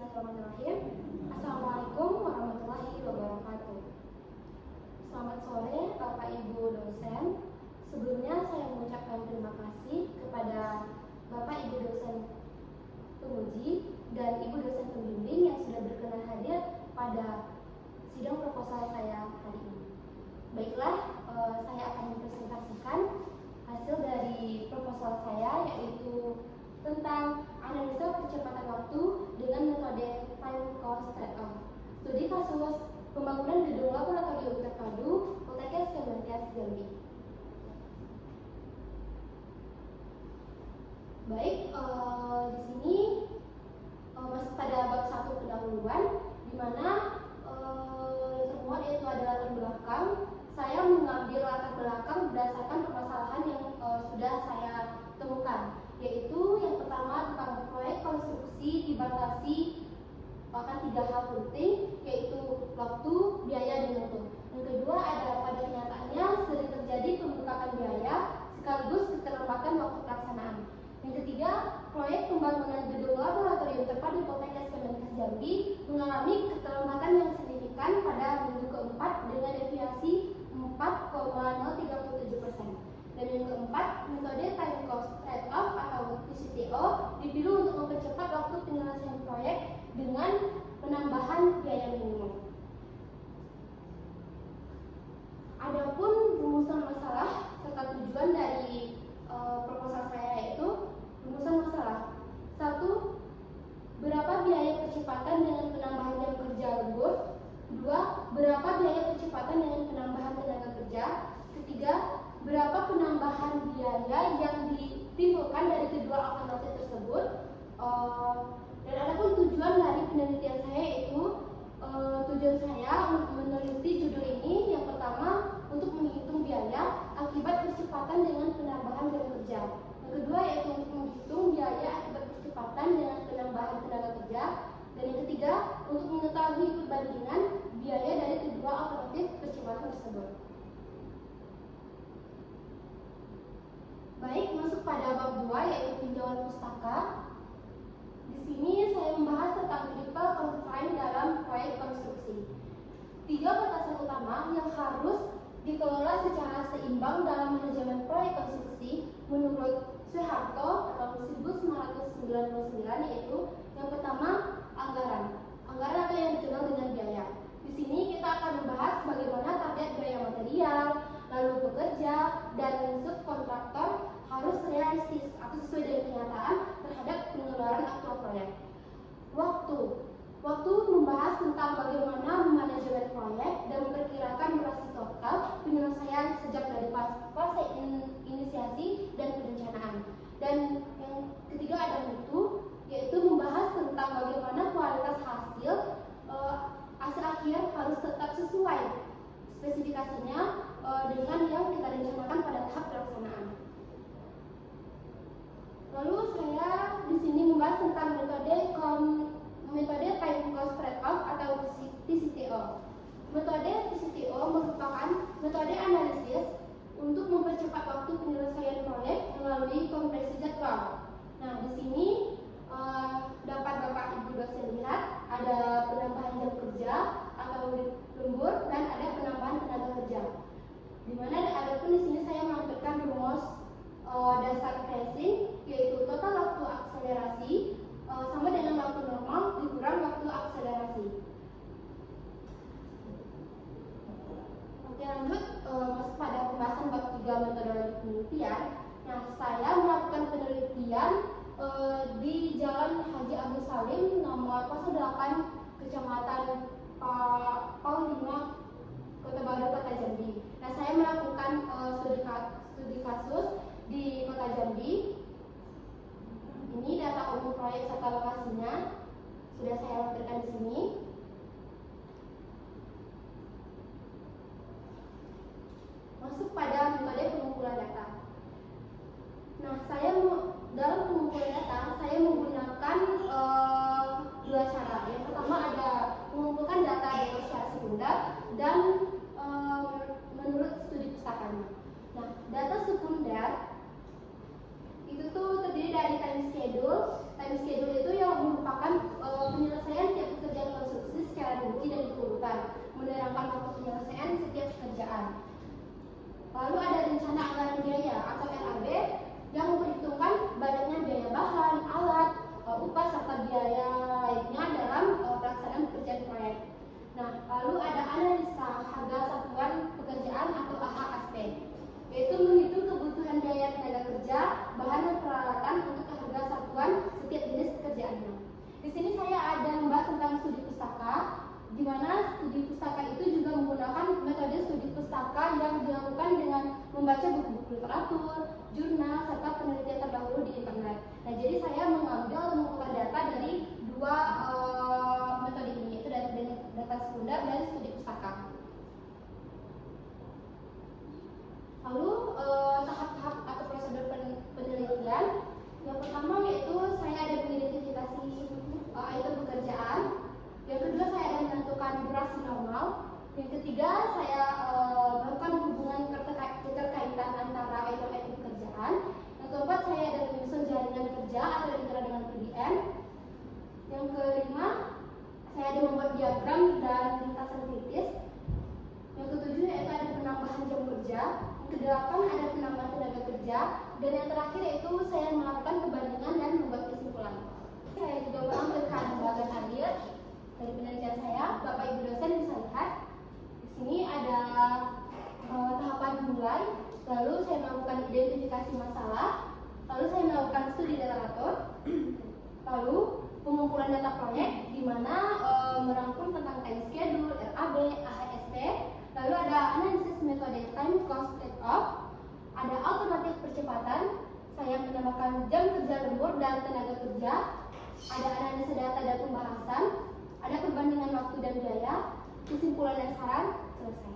Bismillahirrahmanirrahim. Assalamualaikum warahmatullahi wabarakatuh. Selamat sore Bapak Ibu dosen. Sebelumnya saya mengucapkan terima kasih kepada Bapak Ibu dosen penguji dan Ibu dosen pembimbing yang sudah berkenan hadir pada sidang proposal saya hari ini. Baiklah, saya akan mempresentasikan hasil dari proposal saya, yaitu tentang analisa percepatan waktu dengan metode time cost trade-off. Studi kasus pembangunan gedung laboratorium terpadu Poltekkes Kemenkes Jambi. Baik, di sini masuk pada bab 1 pendahuluan, di mana termuat yaitu ada latar belakang. Saya mengambil latar belakang berdasarkan permasalahan yang sudah saya temukan, yaitu yang pertama tentang proyek konstruksi dibatasi akan 3 hal penting, yaitu waktu, biaya, dan mutu. Yang kedua ada pada kenyataannya sering terjadi pembengkakan biaya sekaligus keterlambatan waktu pelaksanaan. Yang ketiga, proyek pembangunan gedung laboratorium terpadu Poltekkes Kemenkes Jambi mengalami keterlambatan yang signifikan pada minggu keempat dengan deviasi 4,037%. Dan yang keempat, metode time cost trade-off atau TCTO dipilih untuk mempercepat waktu penyelesaian proyek dengan penambahan biaya minimum. Adapun rumusan masalah serta tujuan dari proposal saya yaitu rumusan masalah. 1. Berapa biaya percepatan dengan penambahan jam kerja lembur? 2. Berapa biaya percepatan dengan penambahan tenaga kerja? Ketiga, berapa penambahan biaya yang ditimbulkan dari kedua alternatif tersebut? Dan adapun tujuan dari penelitian saya yaitu tujuan saya untuk meneliti judul ini yang pertama untuk menghitung biaya akibat percepatan dengan penambahan jam kerja. Yang kedua yaitu untuk menghitung biaya akibat percepatan dengan penambahan tenaga kerja. Dan yang ketiga untuk mengetahui perbandingan biaya dari kedua alternatif percepatan tersebut. Baik, masuk pada bab 2 yaitu tinjauan pustaka. Di sini saya membahas tentang triple constraint dalam proyek konstruksi. 3 batasan utama yang harus dikelola secara seimbang dalam manajemen proyek konstruksi menurut Soeharto tahun 1999, yaitu yang pertama anggaran atau yang dikenal dengan biaya. Di sini kita akan membahas bagaimana target biaya material, lalu pekerja dan subkontraktor harus realistis atau sesuai dengan kenyataan terhadap pengeluaran aktual proyek. Waktu membahas tentang bagaimana manajemen proyek dan memperkirakan durasi total penyelesaian sejak dari fase inisiasi dan perencanaan. Dan yang ketiga ada mutu, yaitu membahas tentang bagaimana kualitas hasil akhir harus tetap sesuai spesifikasinya dengan yang kita rencanakan pada tahap pelaksanaan. Lalu saya di sini membahas tentang metode time cost trade-off atau TCTO. Metode TCTO merupakan metode analisis untuk mempercepat waktu penyelesaian proyek melalui kompresi jadwal. Nah, di sini dapat Bapak Ibu dosen lihat ada penambahan jam kerja atau lembur dan ada penambahan tenaga kerja. Di mana adapun di sini saya melampirkan rumus dasar tracing, yaitu total waktu akselerasi sama dengan waktu normal dikurang waktu akselerasi. Oke, lanjut masuk pada pembahasan bab 3 metodologi penelitian. Nah, saya melakukan penelitian di Jalan Haji Agus Salim nomor 08 Kecamatan Paul 5 Kota Baru, Kota Jambi. Nah, saya melakukan studi kasus di Kota Jambi. Ini data umum proyek serta lokasinya sudah saya lampirkan di sini. Masuk pada metode pengumpulan data. Nah, dalam pengumpulan data saya menggunakan 2 cara. Yang pertama ada mengumpulkan data dengan secara sekunder dan menurut studi pustakanya. Nah, data sekunder itu tuh terdiri dari time schedule. Time schedule itu yang biaya lainnya dalam pelaksanaan pekerjaan proyek. Nah, lalu ada analisa harga satuan pekerjaan atau AHSP, yaitu menghitung kebutuhan biaya tenaga kerja, bahan dan peralatan untuk harga satuan setiap jenis pekerjaannya. Di sini saya ada membahas tentang studi pustaka, di mana studi pustaka itu juga menggunakan metode studi pustaka yang dilakukan dengan membaca buku-buku literatur, jurnal, serta penelitian terdahulu di internet. Nah, jadi saya mengambil atau mengumpulkan data dari dua metode ini, yaitu dari data sekunder dan studi pustaka. Lalu tahap-tahap atau prosedur penelitian, yang pertama yaitu saya ada mengidentifikasi item pekerjaan. Yang kedua, saya ada menentukan durasi normal. Yang ketiga, saya melakukan hubungan keterkaitan antara item-item pekerjaan. Yang keempat, saya ada menyusun jaringan kerja atau yang dikenal dengan PDM. Yang kelima, saya ada membuat diagram dan lintasan kritis. Yang ketujuh, yaitu ada penambahan jam kerja. Yang kedelapan, ada penambahan tenaga kerja. Dan yang terakhir yaitu saya melakukan perbandingan dan membuat kesimpulan. Saya juga menampilkan bagian akhir dari penelitian saya. Bapak Ibu dosen bisa lihat di sini ada tahapan dimulai, lalu saya melakukan identifikasi masalah, lalu saya melakukan studi literatur, lalu pengumpulan data proyek di mana merangkum tentang time schedule, RAB, AHSP, lalu ada analisis metode time cost trade off, ada alternatif percepatan, saya menambahkan jam kerja lembur dan tenaga kerja, ada analisa data dan pembahasan, ada perbandingan waktu dan biaya, kesimpulan dan saran, selesai.